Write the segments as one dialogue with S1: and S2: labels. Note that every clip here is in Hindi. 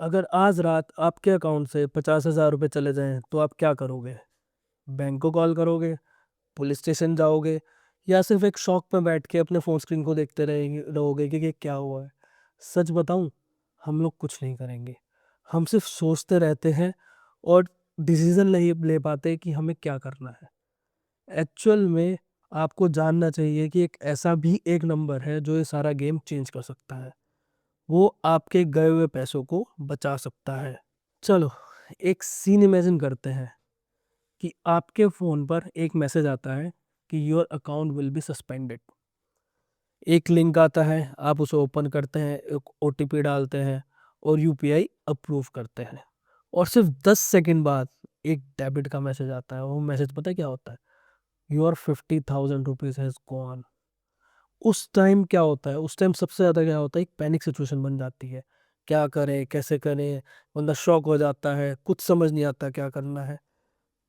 S1: अगर आज रात आपके अकाउंट से 50,000 रुपये चले जाएं तो आप क्या करोगे? बैंक को कॉल करोगे, पुलिस स्टेशन जाओगे, या सिर्फ एक शॉक में बैठ के अपने फोन स्क्रीन को देखते रहेंगे रहोगे कि ये क्या हुआ है? सच बताऊं, हम लोग कुछ नहीं करेंगे। हम सिर्फ सोचते रहते हैं और डिसीजन नहीं ले पाते कि हमें क्या करना है। एक्चुअल में आपको जानना चाहिए कि एक ऐसा भी एक नंबर है जो ये सारा गेम चेंज कर सकता है। वो आपके गए हुए पैसों को बचा सकता है। चलो, एक सीन इमेजिन करते हैं कि आपके फ़ोन पर एक मैसेज आता है कि your account will be suspended. एक लिंक आता है, आप उसे ओपन करते हैं, एक ओटीपी डालते हैं और यूपीआई अप्रूव करते हैं। और सिर्फ 10 सेकंड बाद एक डेबिट का मैसेज आता है। वो मैसेज पता है क्या होता है? Your 50,000 rupees has gone. उस टाइम क्या होता है? उस टाइम सबसे ज़्यादा क्या होता है? एक पैनिक सिचुएशन बन जाती है। क्या करें, कैसे करें? बंदा शॉक हो जाता है, कुछ समझ नहीं आता क्या करना है।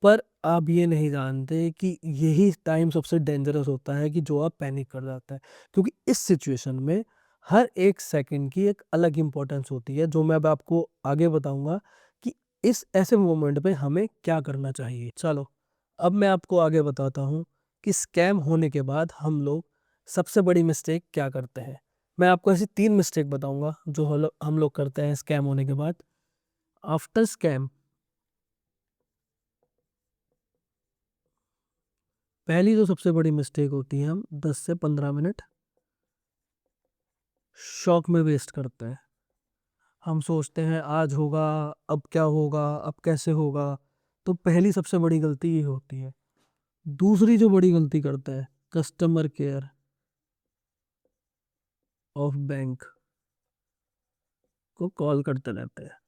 S1: पर आप ये नहीं जानते कि यही टाइम सबसे डेंजरस होता है कि जो आप पैनिक कर जाता है। क्योंकि इस सिचुएशन में हर एक सेकंड की एक अलग इंपॉर्टेंस होती है, जो मैं अब आपको आगे बताऊंगा कि इस ऐसे मोमेंट पे हमें क्या करना चाहिए। चलो, अब मैं आपको आगे बताता हूँ कि स्कैम होने के बाद हम लोग सबसे बड़ी मिस्टेक क्या करते हैं। मैं आपको ऐसी 3 मिस्टेक बताऊंगा जो हम लोग करते हैं स्कैम होने के बाद। आफ्टर स्कैम, पहली जो सबसे बड़ी मिस्टेक होती है, हम 10 से 15 मिनट शॉक में वेस्ट करते हैं। हम सोचते हैं आज होगा, अब क्या होगा, अब कैसे होगा। तो पहली सबसे बड़ी गलती ये होती है। दूसरी जो बड़ी गलती करते हैं, कस्टमर केयर ऑफ बैंक को कॉल करते रहते हैं।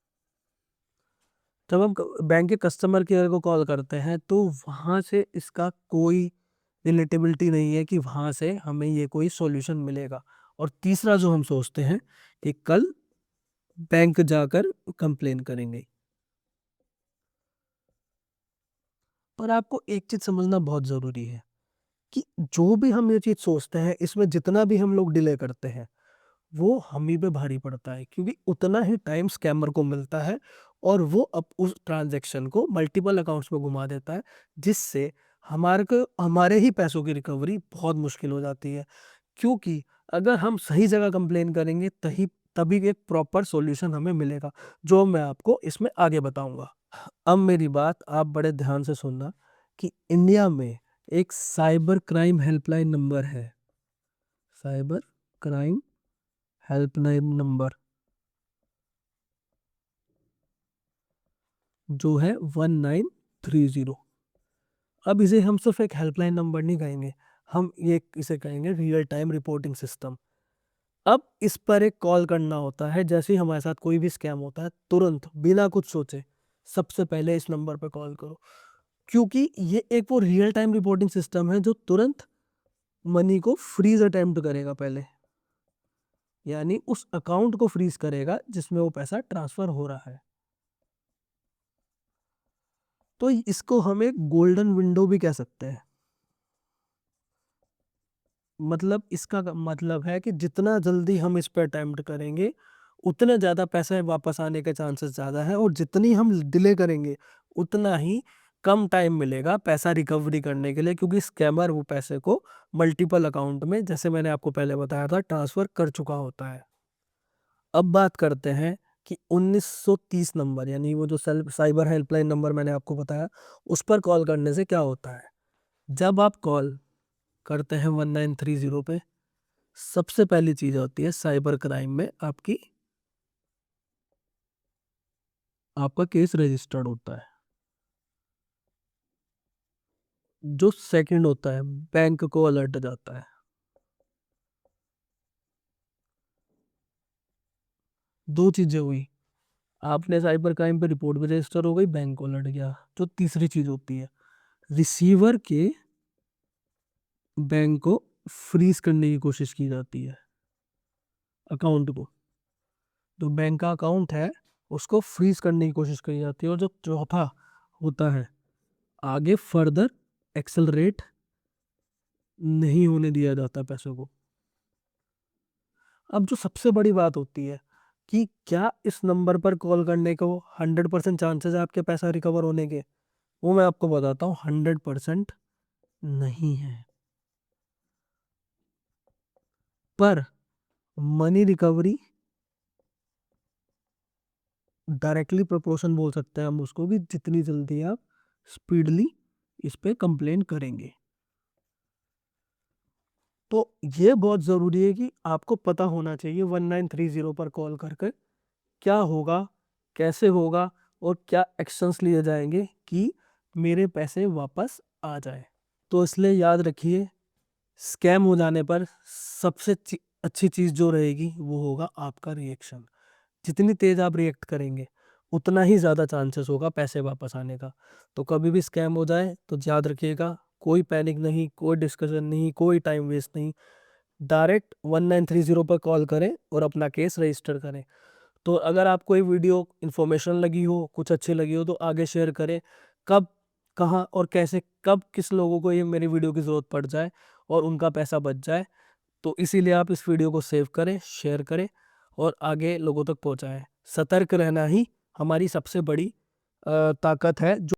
S1: जब हम बैंक के कस्टमर केयर को कॉल करते हैं तो वहाँ से इसका कोई रिलेटेबिलिटी नहीं है कि वहाँ से हमें ये कोई सॉल्यूशन मिलेगा। और तीसरा जो हम सोचते हैं कि कल बैंक जाकर कंप्लेन करेंगे। पर आपको एक चीज समझना बहुत जरूरी है कि जो भी हम ये चीज सोचते हैं, इसमें जितना भी हम लोग डिले करते हैं वो हम ही पे भारी पड़ता है, क्योंकि उतना ही टाइम स्कैमर को मिलता है और वो अब उस ट्रांजैक्शन को मल्टीपल अकाउंट्स में घुमा देता है, जिससे हमारे ही पैसों की रिकवरी बहुत मुश्किल हो जाती है। क्योंकि अगर हम सही जगह कंप्लेन करेंगे तभी एक प्रॉपर सॉल्यूशन हमें मिलेगा, जो मैं आपको इसमें आगे बताऊंगा। अब मेरी बात आप बड़े ध्यान से सुनना कि इंडिया में एक साइबर क्राइम हेल्पलाइन नंबर है। साइबर क्राइम हेल्पलाइन नंबर जो है 1930। अब इसे हम सिर्फ एक हेल्पलाइन नंबर नहीं कहेंगे, हम ये इसे कहेंगे रियल टाइम रिपोर्टिंग सिस्टम। अब इस पर एक कॉल करना होता है। जैसे ही हमारे साथ कोई भी स्कैम होता है, तुरंत बिना कुछ सोचे सबसे पहले इस नंबर पर कॉल करो। क्योंकि ये एक वो रियल टाइम रिपोर्टिंग सिस्टम है जो तुरंत मनी को फ्रीज अटेम्प्ट करेगा पहले, यानी उस अकाउंट को फ्रीज करेगा जिसमें वो पैसा ट्रांसफर हो रहा है। तो इसको हम एक गोल्डन विंडो भी कह सकते हैं। मतलब इसका मतलब है कि जितना जल्दी हम इस पर अटेम्प्ट करेंगे उतने ज़्यादा पैसे वापस आने के चांसेस ज़्यादा है, और जितनी हम डिले करेंगे उतना ही कम टाइम मिलेगा पैसा रिकवरी करने के लिए, क्योंकि स्कैमर वो पैसे को मल्टीपल अकाउंट में, जैसे मैंने आपको पहले बताया था, ट्रांसफ़र कर चुका होता है। अब बात करते हैं कि 1930 नंबर, यानी वो जो साइबर हेल्पलाइन नंबर मैंने आपको बताया, उस पर कॉल करने से क्या होता है। जब आप कॉल करते हैं 1930 पे, सबसे पहली चीज होती है साइबर क्राइम में आपका केस रजिस्टर्ड होता है। जो सेकंड होता है, बैंक को अलर्ट जाता है। दो चीजें हुई, आपने साइबर क्राइम पे रिपोर्ट भी रजिस्टर हो गई, बैंक को अलर्ट गया। जो तीसरी चीज होती है, रिसीवर के बैंक को फ्रीज करने की कोशिश की जाती है, अकाउंट को। जो बैंक का अकाउंट है उसको फ्रीज करने की कोशिश की जाती है। और जो चौथा होता है, आगे फर्दर एक्सेलरेट नहीं होने दिया जाता पैसों को। अब जो सबसे बड़ी बात होती है कि क्या इस नंबर पर कॉल करने को 100% चांसेस है आपके पैसा रिकवर होने के, वो मैं आपको बताता हूँ 100% नहीं है। पर मनी रिकवरी डायरेक्टली प्रोपोर्शन बोल सकते हैं हम उसको, कि जितनी जल्दी आप स्पीडली इस पे कंप्लेन करेंगे। तो ये बहुत ज़रूरी है कि आपको पता होना चाहिए 1930 पर कॉल करके क्या होगा, कैसे होगा और क्या एक्शंस लिए जाएंगे कि मेरे पैसे वापस आ जाए। तो इसलिए याद रखिए, स्कैम हो जाने पर सबसे अच्छी चीज़ जो रहेगी वो होगा आपका रिएक्शन। जितनी तेज आप रिएक्ट करेंगे उतना ही ज़्यादा चांसेस होगा पैसे वापस आने का। तो कभी भी स्कैम हो जाए तो याद रखिएगा, कोई पैनिक नहीं, कोई डिस्कशन नहीं, कोई टाइम वेस्ट नहीं, डायरेक्ट 1930 पर कॉल करें और अपना केस रजिस्टर करें। तो अगर आपको ये वीडियो इन्फॉर्मेशन लगी हो, कुछ अच्छी लगी हो, तो आगे शेयर करें। कब, कहाँ और कैसे, कब किस लोगों को ये मेरी वीडियो की ज़रूरत पड़ जाए और उनका पैसा बच जाए। तो इसीलिए आप इस वीडियो को सेव करें, शेयर करें और आगे लोगों तक पहुंचाएं। सतर्क रहना ही हमारी सबसे बड़ी ताकत है। जो